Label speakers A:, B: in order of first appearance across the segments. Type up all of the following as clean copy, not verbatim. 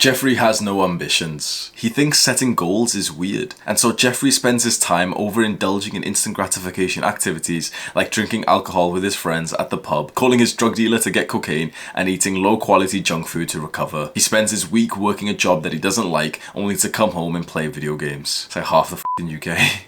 A: Jeffrey has no ambitions. He thinks setting goals is weird, and so Jeffrey spends his time overindulging in instant gratification activities like drinking alcohol with his friends at the pub, calling his drug dealer to get cocaine, and eating low-quality junk food to recover. He spends his week working a job that he doesn't like, only to come home and play video games. It's like half the f***ing UK.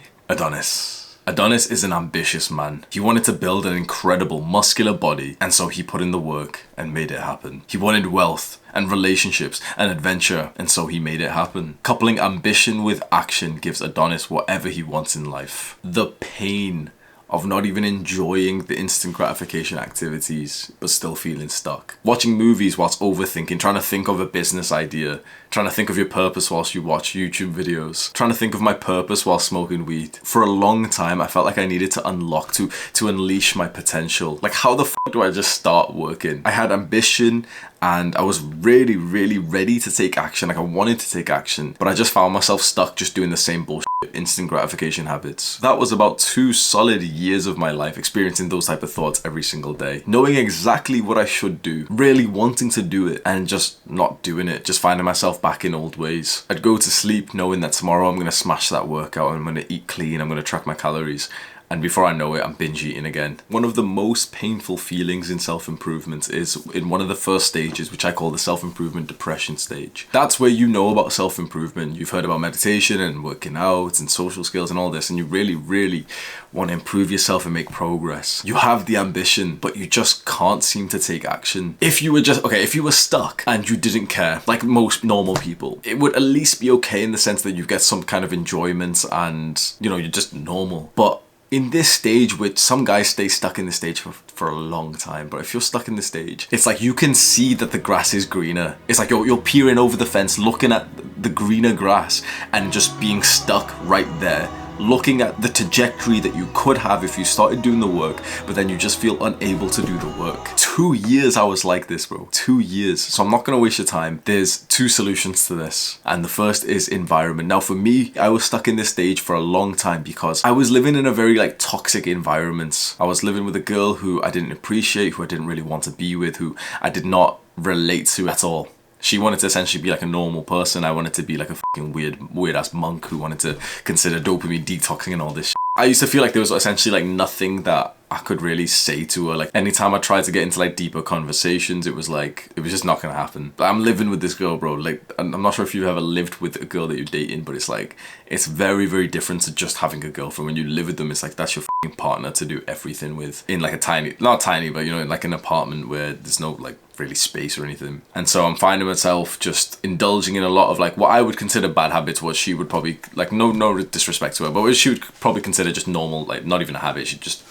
A: Adonis is an ambitious man. He wanted to build an incredible muscular body, and so he put in the work and made it happen. He wanted wealth and relationships and adventure, and so he made it happen. Coupling ambition with action gives Adonis whatever he wants in life. The pain of not even enjoying the instant gratification activities but still feeling stuck. Watching movies whilst overthinking, trying to think of a business idea, trying to think of your purpose whilst you watch YouTube videos, trying to think of my purpose while smoking weed. For a long time I felt like I needed to unlock, to unleash my potential. Like, how the f*** do I just start working? I had ambition and I was really ready to take action. Like, I wanted to take action, but I just found myself stuck just doing the same bullshit instant gratification habits. That was about 2 solid years of my life experiencing those type of thoughts every single day, knowing exactly what I should do, really wanting to do it and just not doing it, just finding myself back in old ways. I'd go to sleep knowing that tomorrow I'm going to smash that workout, I'm going to eat clean, I'm going to track my calories. And before I know it, I'm binge eating again. One of the most painful feelings in self-improvement is in one of the first stages, which I call the self-improvement depression stage. That's where you know about self-improvement. You've heard about meditation and working out and social skills and all this, and you really want to improve yourself and make progress. You have the ambition, but you just can't seem to take action. If you were stuck and you didn't care, like most normal people, it would at least be okay in the sense that you get some kind of enjoyment and, you know, you're just normal. But in this stage, which some guys stay stuck in this stage for a long time, but if you're stuck in this stage, it's like you can see that the grass is greener. It's like you're peering over the fence, looking at the greener grass and just being stuck right there, looking at the trajectory that you could have if you started doing the work, but then you just feel unable to do the work. 2 years I was like this, bro. 2 years. So I'm not gonna waste your time. There's 2 solutions to this, and the first is environment. Now for me, I was stuck in this stage for a long time because I was living in a very toxic environment. I was living with a girl who I didn't appreciate, who I didn't really want to be with, who I did not relate to at all. She wanted to essentially be like a normal person. I wanted to be like a fucking weird ass monk who wanted to consider dopamine detoxing and all this shit. I used to feel like there was essentially nothing that I could really say to her. Like, anytime I tried to get into deeper conversations, it was just not gonna happen. But I'm living with this girl, bro. I'm not sure if you've ever lived with a girl that you're dating, but it's very different to just having a girlfriend. When you live with them, it's like that's your fucking partner to do everything with, in a tiny, not tiny, but in an apartment where there's no really space or anything. And so I'm finding myself just indulging in a lot of what I would consider bad habits, what she would probably no disrespect to her, but what she would probably consider just normal, not even a habit. She just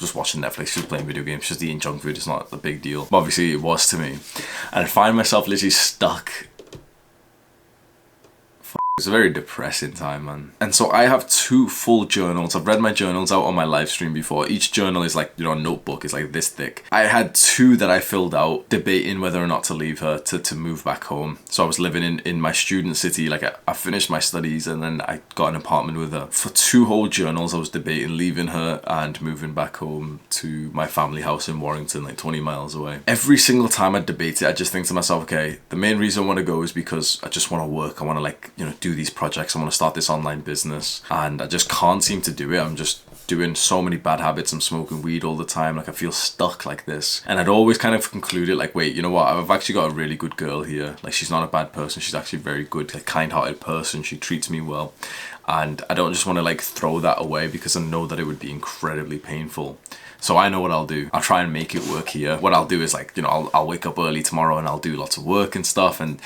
A: just watching Netflix, she's playing video games, she's eating junk food. It's not a big deal, but obviously it was to me. And I find myself literally stuck. It's a very depressing time, man. And so I have 2 full journals. I've read my journals out on my live stream before. Each journal is a notebook. It's this thick. I had 2 that I filled out debating whether or not to leave her, to move back home. So I was living in my student city. I finished my studies and then I got an apartment with her. For 2 whole journals, I was debating leaving her and moving back home to my family house in Warrington, 20 miles away. Every single time I debate it, I just think to myself, okay, the main reason I want to go is because I just want to work. I want to do these projects. I want to start this online business and I just can't seem to do it. I'm just doing so many bad habits. I'm smoking weed all the time. I feel stuck like this. And I'd always kind of concluded wait, you know what? I've actually got a really good girl here. She's not a bad person. She's actually very good, kind-hearted person. She treats me well. And I don't just want to throw that away because I know that it would be incredibly painful. So I know what I'll do. I'll try and make it work here. What I'll do is I'll wake up early tomorrow and I'll do lots of work and stuff. And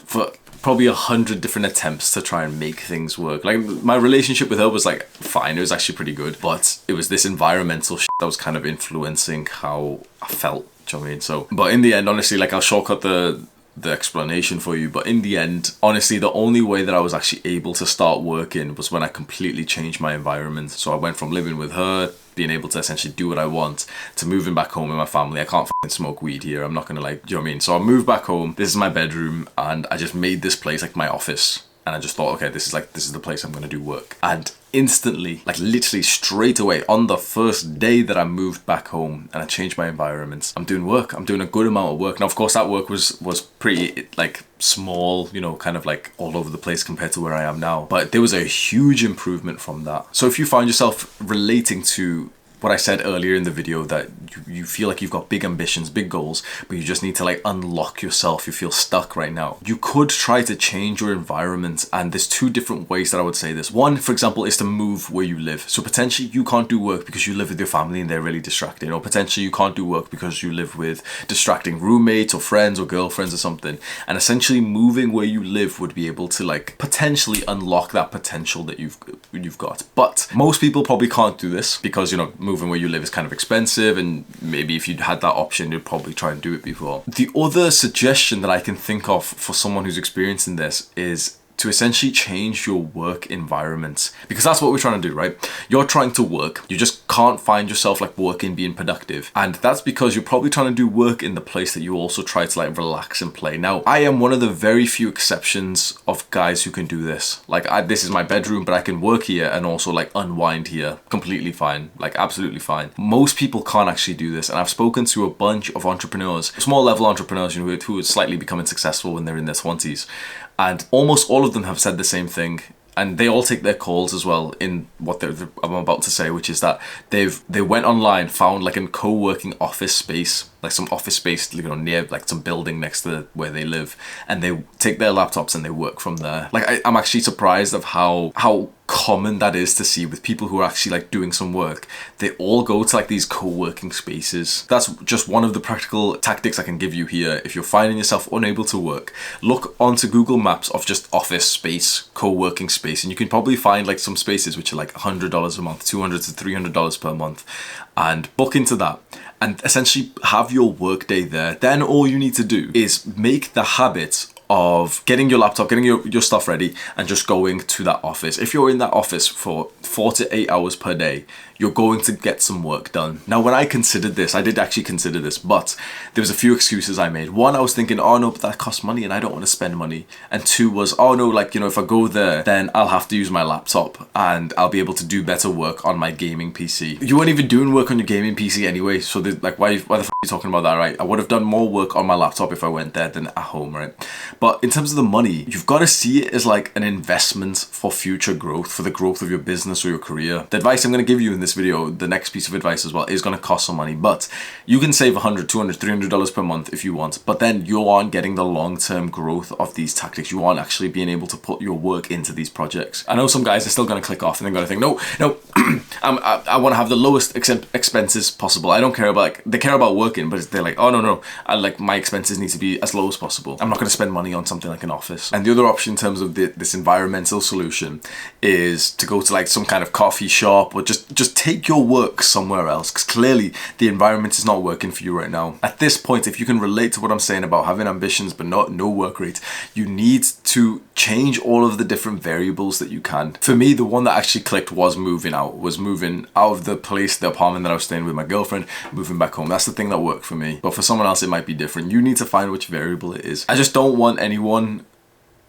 A: for probably 100 different attempts to try and make things work. My relationship with her was fine. It was actually pretty good, but it was this environmental shit that was kind of influencing how I felt. Do you know what I mean? So, but in the end, honestly, I'll shortcut the explanation for you, but in the end, honestly, the only way that I was actually able to start working was when I completely changed my environment. So I went from living with her, being able to essentially do what I want, to moving back home with my family. I can't fucking smoke weed here. I'm not gonna do you know what I mean? So I moved back home. This is my bedroom and I just made this place my office. And I just thought, okay, this is the place I'm going to do work. And instantly, like literally straight away, on the first day that I moved back home and I changed my environment, I'm doing work. I'm doing a good amount of work. Now, of course, that work was pretty like small, you know, kind of like all over the place compared to where I am now. But there was a huge improvement from that. So if you find yourself relating to what I said earlier in the video, that you feel like you've got big ambitions, big goals, but you just need to like unlock yourself, you feel stuck right now, you could try to change your environment. And there's two different ways that I would say this. One, for example, is to move where you live. So potentially you can't do work because you live with your family and they're really distracting, or potentially you can't do work because you live with distracting roommates or friends or girlfriends or something. And essentially moving where you live would be able to like potentially unlock that potential that you've got. But most people probably can't do this because, you know, moving where you live is kind of expensive, and maybe if you'd had that option you'd probably try and do it before. The other suggestion that I can think of for someone who's experiencing this is to essentially change your work environment, because that's what we're trying to do, right? You're trying to work, you just can't find yourself like working, being productive, and that's because you're probably trying to do work in the place that you also try to like relax and play. Now, I am one of the very few exceptions of guys who can do this. Like this is my bedroom, but I can work here and also like unwind here completely fine, like absolutely fine. Most people can't actually do this, and I've spoken to a bunch of entrepreneurs, small level entrepreneurs, you know, who are slightly becoming successful when they're in their 20s. And almost all of them have said the same thing, and they all take their calls as well in what I'm about to say, which is that they went online, found like a co-working office space, like some office space, you know, near like some building next to where they live, and they take their laptops and they work from there. Like I'm actually surprised of how common that is to see with people who are actually like doing some work. They all go to like these co-working spaces. That's just one of the practical tactics I can give you here. If you're finding yourself unable to work, look onto Google Maps of just office space, co-working space, and you can probably find like some spaces which are like $100 a month, $200 to $300 per month, and book into that and essentially have your work day there. Then all you need to do is make the habit of getting your laptop, getting your stuff ready, and just going to that office. If you're in that office for 4 to 8 hours per day, you're going to get some work done. Now, when I considered this, I did actually consider this, but there was a few excuses I made. One, I was thinking, oh no, but that costs money and I don't want to spend money. And two was, oh no, like, you know, if I go there, then I'll have to use my laptop and I'll be able to do better work on my gaming PC. You weren't even doing work on your gaming PC anyway, so like, why the f are you talking about that, right? I would have done more work on my laptop if I went there than at home, right? But in terms of the money, you've got to see it as like an investment for future growth, for the growth of your business or your career. The advice I'm going to give you in this video, the next piece of advice as well, is going to cost some money, but you can save $100, $200, $300 per month if you want, but then you aren't getting the long-term growth of these tactics. You aren't actually being able to put your work into these projects. I know some guys are still going to click off and they're going to think, no, I want to have the lowest expenses possible. I don't care about, like, they care about working, but they're like, oh no, like my expenses need to be as low as possible. I'm not going to spend money on something like an office. And the other option in terms of this environmental solution is to go to like some kind of coffee shop, or just take your work somewhere else, because clearly the environment is not working for you right now. At this point, if you can relate to what I'm saying about having ambitions but no work rate, you need to change all of the different variables that you can. For me, the one that actually clicked was moving out of the place, the apartment that I was staying with my girlfriend, moving back home. That's the thing that worked for me. But for someone else, it might be different. You need to find which variable it is. I just don't want anyone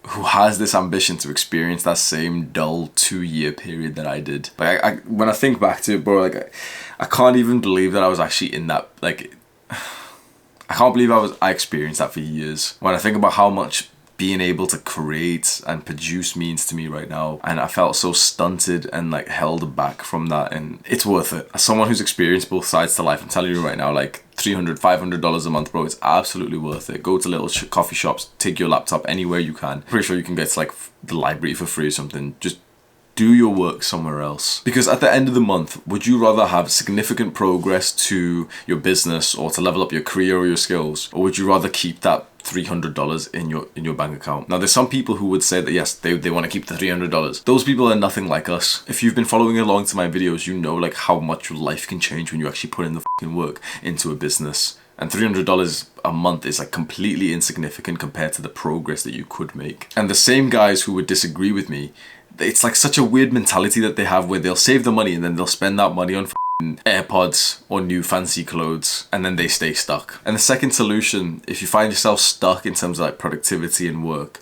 A: who has this ambition to experience that same dull 2-year period that I did. Like when I think back to it, bro, like I can't even believe that I was actually in that, like, I can't believe I experienced that for years. When I think about how much being able to create and produce means to me right now, and I felt so stunted and like held back from that, and it's worth it. As someone who's experienced both sides to life, I'm telling you right now, like $300, $500 a month, bro, it's absolutely worth it. Go to little coffee shops, take your laptop anywhere you can. Pretty sure you can get to like the library for free or something. Just do your work somewhere else. Because at the end of the month, would you rather have significant progress to your business or to level up your career or your skills, or would you rather keep that $300 in your bank account? Now, there's some people who would say that yes, they want to keep the $300. Those people are nothing like us. If you've been following along to my videos, you know like how much your life can change when you actually put in the fucking work into a business. And $300 a month is like completely insignificant compared to the progress that you could make. And the same guys who would disagree with me, it's like such a weird mentality that they have where they'll save the money and then they'll spend that money on AirPods or new fancy clothes, and then they stay stuck. And the second solution, if you find yourself stuck in terms of like productivity and work,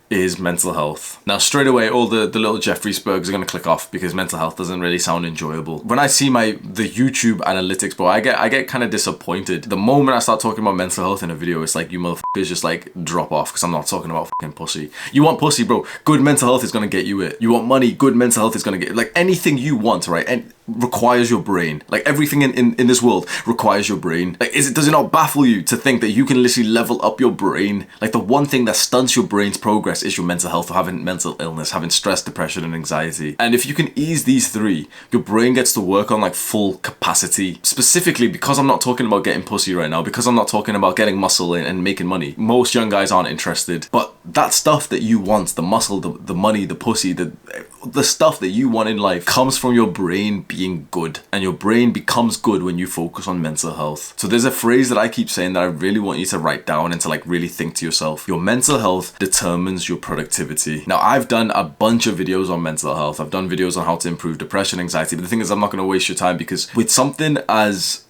A: is mental health. Now straight away all the little Jeffrey Spurgs are going to click off because mental health doesn't really sound enjoyable. When I see the YouTube analytics, bro, I get kind of disappointed. The moment I start talking about mental health in a video, it's like, you motherfuckers just like drop off because I'm not talking about fucking pussy. You want pussy, bro, good mental health is going to get you it. You want money, good mental health is going to get, like, anything you want, right? And requires your brain. Like, everything in this world requires your brain. Like, does it not baffle you to think that you can literally level up your brain? Like, the one thing that stunts your brain's progress is your mental health, or having mental illness, having stress, depression, and anxiety. And if you can ease these three, your brain gets to work on like full capacity. Specifically, because I'm not talking about getting pussy right now, because I'm not talking about getting muscle and making money. Most young guys aren't interested. But that stuff that you want, the muscle, the money, the pussy, the stuff that you want in life comes from your brain being good, and your brain becomes good when you focus on mental health. So there's a phrase that I keep saying that I really want you to write down and to like really think to yourself. Your mental health determines your productivity. Now, I've done a bunch of videos on mental health. I've done videos on how to improve depression, anxiety, but the thing is, I'm not going to waste your time, because with something as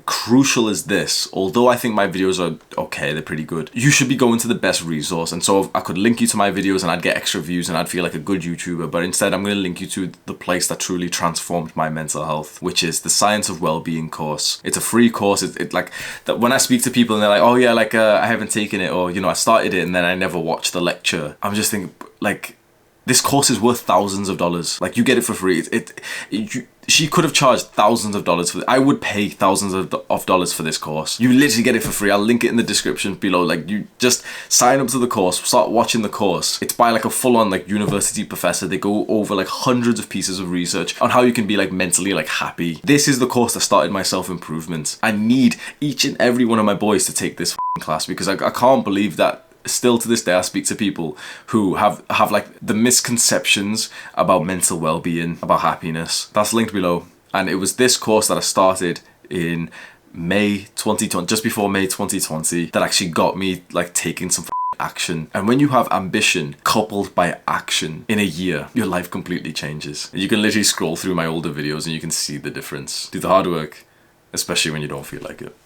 A: crucial as this, although I think my videos are okay, they're pretty good, you should be going to the best resource. And so I could link you to my videos and I'd get extra views and I'd feel like a good YouTuber, but instead I'm going to link you to the place that truly transformed my mental health, which is the Science of Wellbeing course. It's a free course. It like that when I speak to people and they're like, oh yeah, like I haven't taken it, or, you know, I started it and then I never watched the lecture. I'm just thinking, like, this course is worth thousands of dollars. Like, you get it for free. She could have charged thousands of dollars for it. I would pay thousands of dollars for this course. You literally get it for free. I'll link it in the description below. Like, you just sign up to the course, start watching the course. It's by like a full-on like university professor. They go over like hundreds of pieces of research on how you can be like mentally like happy. This is the course that started my self-improvement. I need each and every one of my boys to take this class, because I can't believe that still to this day I speak to people who have like the misconceptions about mental well-being, about happiness. That's linked below. And it was this course that I started in May 2020, just before May 2020, that actually got me like taking some action. And when you have ambition coupled by action in a year, your life completely changes. You can literally scroll through my older videos and you can see the difference. Do the hard work, especially when you don't feel like it.